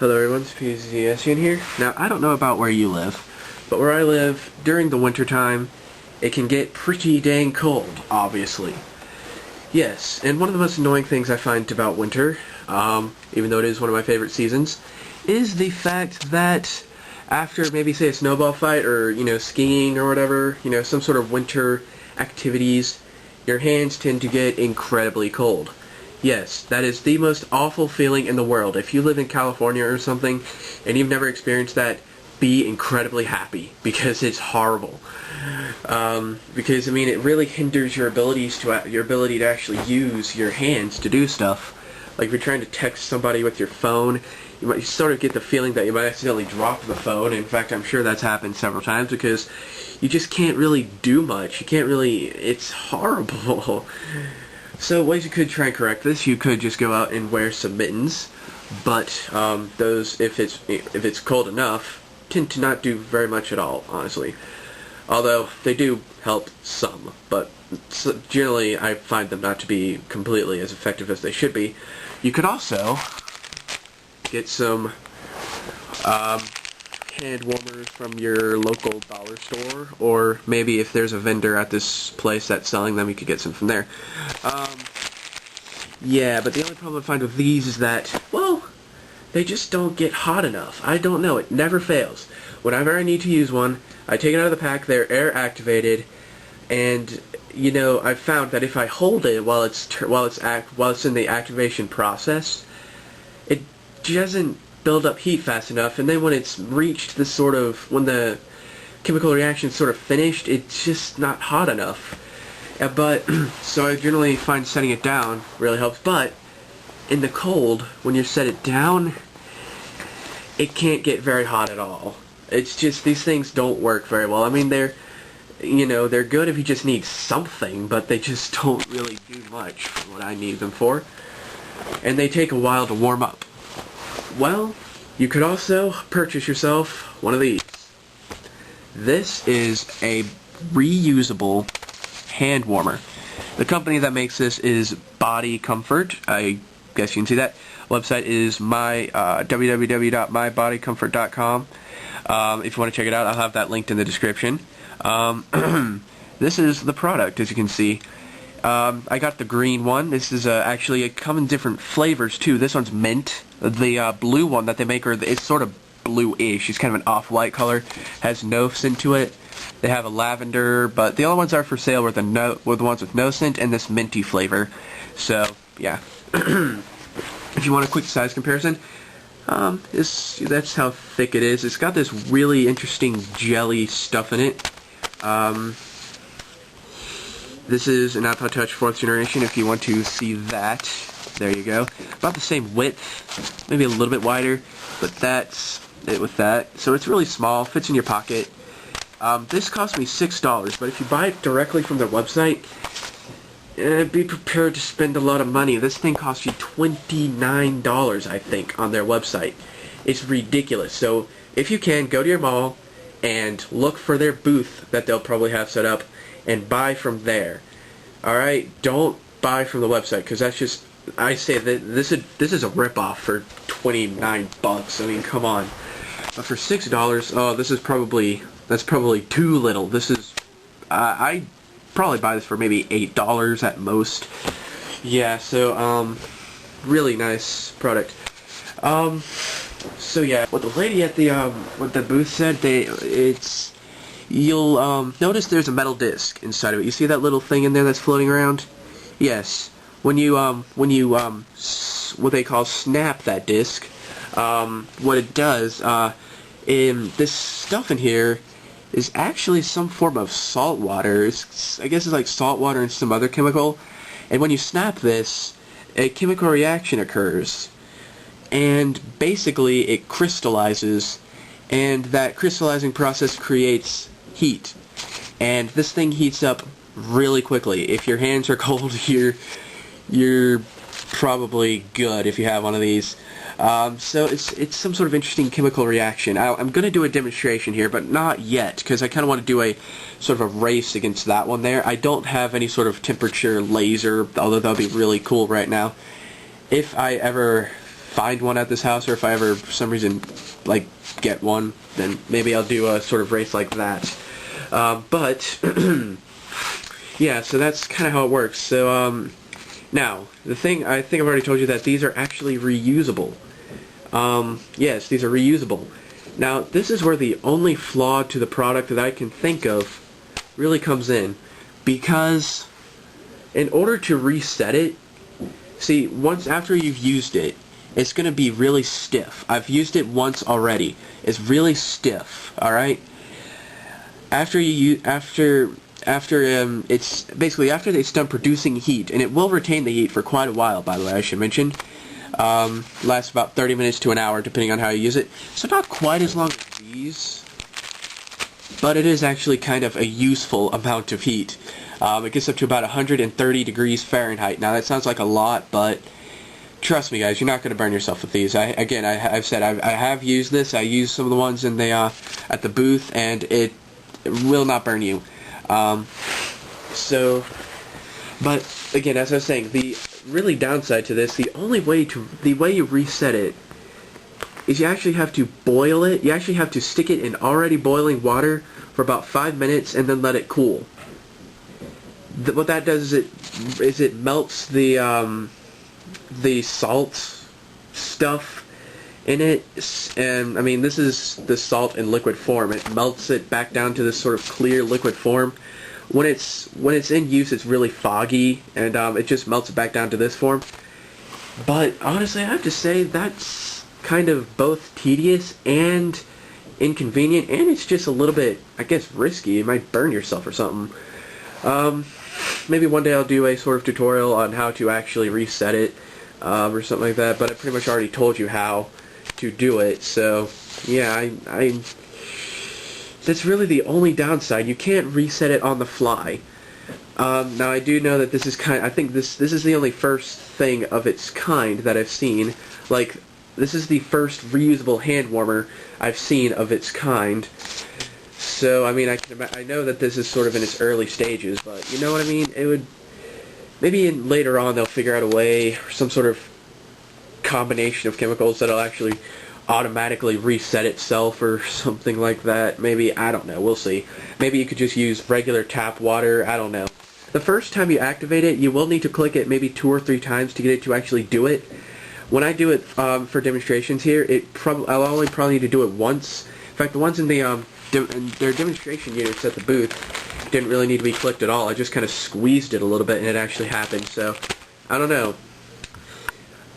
Hello everyone, it's PZSian here. Now, I don't know about where you live, but where I live, during the winter time, it can get pretty dang cold, obviously. Yes, and one of the most annoying things I find about winter, even though it is one of my favorite seasons, is the fact that after maybe, say, a snowball fight or, skiing or whatever, some sort of winter activities, your hands tend to get incredibly cold. Yes, that is the most awful feeling in the world. If you live in California or something and you've never experienced that, be incredibly happy because it's horrible. Because it really hinders your ability to actually use your hands to do stuff. Like if you're trying to text somebody with your phone, you sort of get the feeling that you might accidentally drop the phone. In fact, I'm sure that's happened several times because you just can't really do much. It's horrible. So ways you could try and correct this, you could just go out and wear some mittens, but those, if it's cold enough, tend to not do very much at all, honestly. Although they do help some, but generally I find them not to be completely as effective as they should be. You could also get some hand warmers from your local dollar store, or maybe if there's a vendor at this place that's selling them, you could get some from there. Yeah, but the only problem I find with these is that, well, they just don't get hot enough. I don't know, it never fails. Whenever I need to use one, I take it out of the pack, they're air activated, and I've found that if I hold it while it's in the activation process, it doesn't build up heat fast enough, and then when it's reached when the chemical reaction's sort of finished, it's just not hot enough. So I generally find setting it down really helps, but in the cold, when you set it down, it can't get very hot at all. It's just, these things don't work very well. They're good if you just need something, but they just don't really do much for what I need them for. And they take a while to warm up. Well, you could also purchase yourself one of these. This is a reusable hand warmer. The company that makes this is Body Comfort. I guess you can see that. Website is www.mybodycomfort.com. If you want to check it out, I'll have that linked in the description. This is the product, as you can see. I got the green one. This is actually, it comes in different flavors too. This one's mint. The blue one that they make, it's sort of blue-ish. It's kind of an off-white color. Has no scent to it. They have a lavender, but the other ones are for sale were the ones with no scent and this minty flavor. So yeah. If you want a quick size comparison, that's how thick it is. It's got this really interesting jelly stuff in it. This is an iPod Touch 4th generation, if you want to see that. There you go. About the same width, maybe a little bit wider, but that's it with that. So it's really small, fits in your pocket. This cost me $6, but if you buy it directly from their website, be prepared to spend a lot of money. This thing costs you $29, I think, on their website. It's ridiculous. So if you can, go to your mall and look for their booth that they'll probably have set up and buy from there. Alright? Don't buy from the website, because that's just, I say that this is a ripoff for $29. Come on. But for $6, oh, that's probably too little. This is, I probably buy this for maybe $8 at most. Yeah, so, really nice product. So yeah, what the lady at the booth said, you'll notice there's a metal disc inside of it. You see that little thing in there that's floating around? Yes. When you what they call snap that disc, what it does, this stuff in here is actually some form of salt water. I guess it's like salt water and some other chemical. And when you snap this, a chemical reaction occurs. And basically it crystallizes, and that crystallizing process creates heat. And this thing heats up really quickly. If your hands are cold, you're probably good if you have one of these. So it's some sort of interesting chemical reaction. I'm going to do a demonstration here, but not yet, because I kind of want to do a sort of a race against that one there. I don't have any sort of temperature laser, although that would be really cool right now. If I ever find one at this house, or if I ever, for some reason, like, get one, then maybe I'll do a sort of race like that. But, yeah, so that's kind of how it works. So, now, the thing, I think I've already told you that these are actually reusable. Yes, these are reusable. Now, this is where the only flaw to the product that I can think of really comes in, because in order to reset it, see, once after you've used it, it's going to be really stiff. I've used it once already. It's really stiff, alright? After it's basically after it's done producing heat, and it will retain the heat for quite a while, by the way, I should mention. Lasts about 30 minutes to an hour, depending on how you use it. So not quite as long as these, but it is actually kind of a useful amount of heat. It gets up to about 130 degrees Fahrenheit. Now that sounds like a lot, but trust me, guys, you're not going to burn yourself with these. I've said I have used this. I used some of the ones in the at the booth, and it will not burn you. But again, as I was saying, the really downside to this, the way you reset it is you actually have to boil it. You actually have to stick it in already boiling water for about 5 minutes and then let it cool. What that does is it melts the salt stuff in it, and I mean, this is the salt in liquid form. It melts it back down to this sort of clear liquid form. When it's in use, it's really foggy, and it just melts it back down to this form. But honestly, I have to say that's kind of both tedious and inconvenient, and it's just a little bit, I guess, risky. You might burn yourself or something. Maybe one day I'll do a sort of tutorial on how to actually reset it, or something like that, but I pretty much already told you how to do it, so yeah, that's really the only downside. You can't reset it on the fly. Now I do know that this is I think this is the only first thing of its kind that I've seen. Like, this is the first reusable hand warmer I've seen of its kind. So, I mean, I know that this is sort of in its early stages, but you know what I mean? It would, maybe later on they'll figure out a way, or some sort of combination of chemicals that'll actually automatically reset itself or something like that. Maybe, I don't know, we'll see. Maybe you could just use regular tap water, I don't know. The first time you activate it, you will need to click it maybe 2 or 3 times to get it to actually do it. When I do it for demonstrations here, I'll only probably need to do it once. In fact, the ones in the their demonstration units at the booth didn't really need to be clicked at all. I just kind of squeezed it a little bit and it actually happened, so I don't know.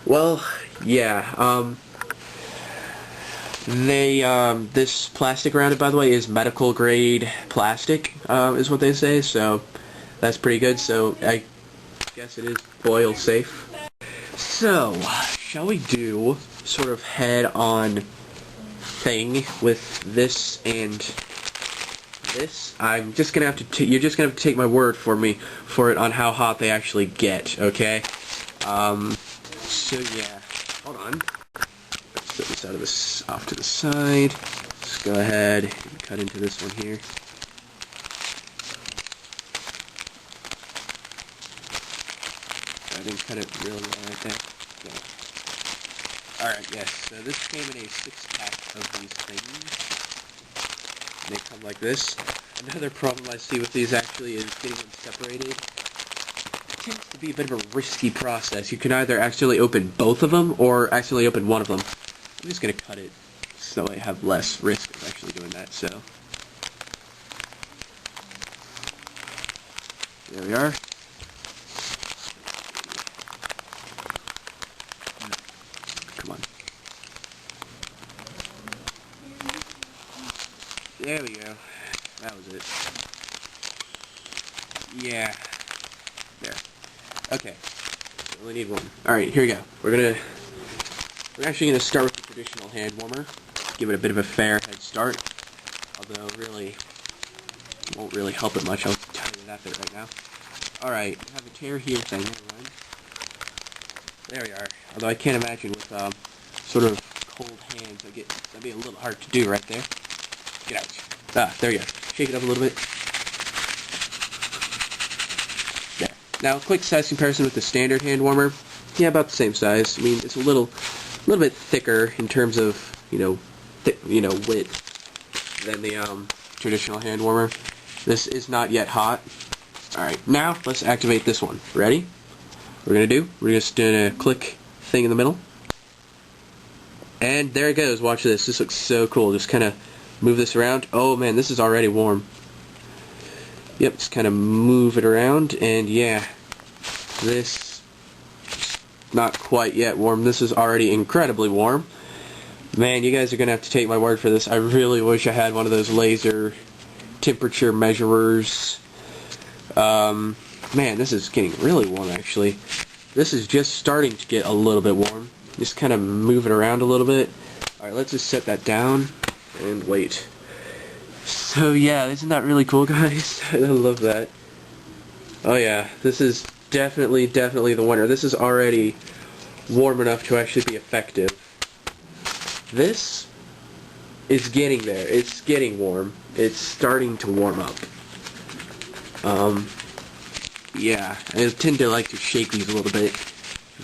Well, yeah, this plastic around it, by the way, is medical grade plastic, is what they say, so that's pretty good. So I guess it is boil safe. So, shall we do sort of head-on thing with this and this? I'm just gonna have to. You're just gonna have to take my word for it on how hot they actually get. Okay. So yeah. Hold on. Let's put this off to the side. Let's go ahead and cut into this one here. I didn't cut it really well right there. Yeah. Alright, yes, so this came in a 6-pack of these things. They come like this. Another problem I see with these actually is getting them separated. It tends to be a bit of a risky process. You can either accidentally open both of them or accidentally open one of them. I'm just going to cut it so I have less risk of actually doing that, so. There we are. Come on. There we go. That was it. Yeah. There. Okay. So we only need one. Alright, here we go. We're actually gonna start with the traditional hand warmer. Give it a bit of a fair head start. Although really won't really help it much. I'll tell you that bit right now. Alright, I have a tear here thing. There we are. Although I can't imagine with sort of cold hands, that'd be a little hard to do right there. Get out. Ah, there you go. Shake it up a little bit. There. Now, quick size comparison with the standard hand warmer. Yeah, about the same size. I mean, it's a little little bit thicker in terms of, width than the traditional hand warmer. This is not yet hot. Alright, now let's activate this one. Ready? We're just gonna click thing in the middle. And there it goes. Watch this. This looks so cool. Just kind of move this around. Oh man, this is already warm. Yep, just kind of move it around, and yeah, this not quite yet warm. This is already incredibly warm. Man, you guys are gonna have to take my word for this. I really wish I had one of those laser temperature measurers. Man, this is getting really warm actually. This is just starting to get a little bit warm. Just kind of move it around a little bit. Alright, let's just set that down and wait. So yeah, isn't that really cool, guys? I love that. Oh yeah, this is definitely the winner. This is already warm enough to actually be effective. This is getting there. It's getting warm. It's starting to warm up. Yeah, I tend to like to shake these a little bit.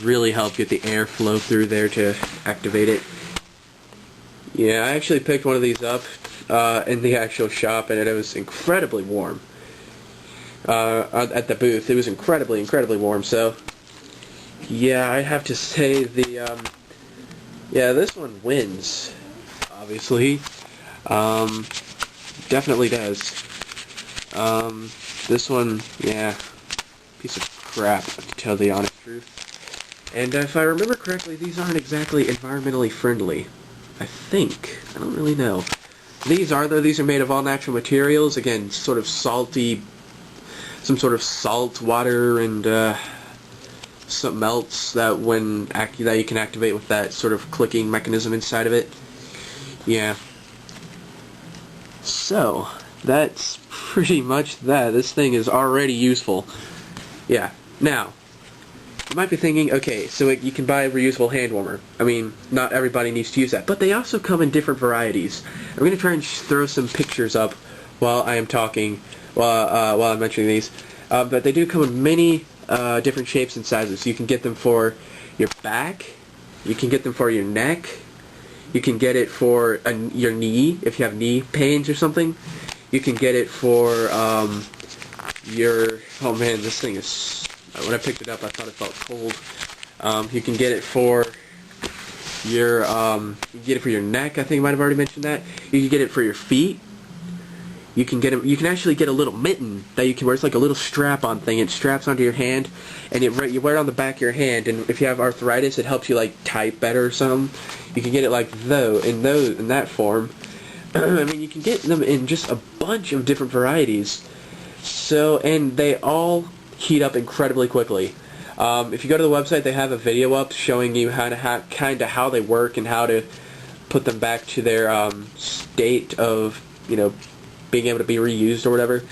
Really help get the air flow through there to activate it. Yeah, I actually picked one of these up in the actual shop, and it was incredibly warm. At the booth, it was incredibly warm. So, yeah, I have to say yeah, this one wins. Obviously, definitely does. This one, yeah, piece of crap, to tell the honest truth. And if I remember correctly, these aren't exactly environmentally friendly. I think. I don't really know. These are, though. These are made of all natural materials. Again, sort of salty, some sort of salt water and something else that that you can activate with that sort of clicking mechanism inside of it. Yeah. So that's pretty much that. This thing is already useful. Yeah. Now, you might be thinking, okay, so you can buy a reusable hand warmer. I mean, not everybody needs to use that, but they also come in different varieties. I'm going to try and throw some pictures up while I am talking, while I'm mentioning these. But they do come in many different shapes and sizes. You can get them for your back, you can get them for your neck, you can get it for your knee, if you have knee pains or something. You can get it for oh man, this thing is... When I picked it up, I thought it felt cold. You can get it for your neck. I think I might have already mentioned that. You can get it for your feet. You can actually get a little mitten that you can wear. It's like a little strap-on thing. It straps onto your hand, and you wear it on the back of your hand. And if you have arthritis, it helps you like type better or something. You can get it like in that form. I mean, you can get them in just a bunch of different varieties. So, and they all heat up incredibly quickly. If you go to the website, they have a video up showing you how they work and how to put them back to their state of, being able to be reused or whatever.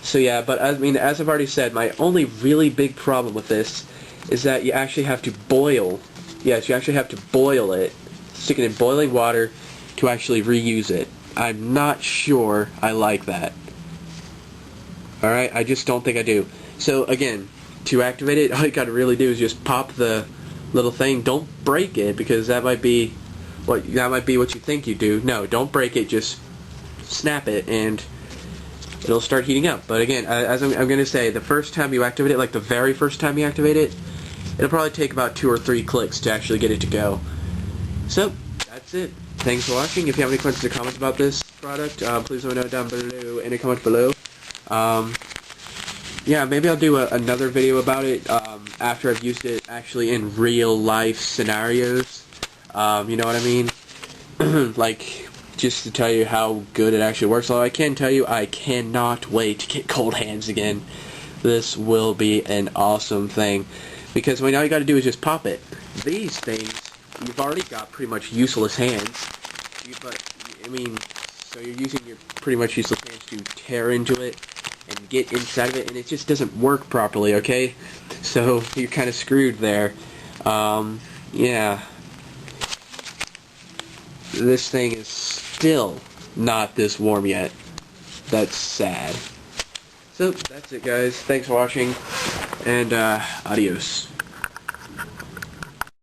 So yeah, but I mean, as I've already said, my only really big problem with this is that you actually have to boil. Yes, you actually have to boil it, stick it in boiling water to actually reuse it. I'm not sure I like that. Alright, I just don't think I do. So again, to activate it, all you gotta really do is just pop the little thing. Don't break it, because that might be what you think you do. No, don't break it, just snap it and it'll start heating up. But again, as I'm gonna say, the first time you activate it, like the very first time you activate it, it'll probably take about 2 or 3 clicks to actually get it to go. So, that's it. Thanks for watching. If you have any questions or comments about this product, please let me know down below in the comments below. Yeah, maybe I'll do another video about it after I've used it actually in real life scenarios. You know what I mean? Like, just to tell you how good it actually works. Although I can tell you, I cannot wait to get cold hands again. This will be an awesome thing. Because all you gotta do is just pop it. These things, you've already got pretty much useless hands. So you're using your pretty much useless hands to tear into it and get inside of it, and it just doesn't work properly, okay? So you're kind of screwed there. Yeah. This thing is still not this warm yet. That's sad. So, that's it, guys. Thanks for watching, and adios.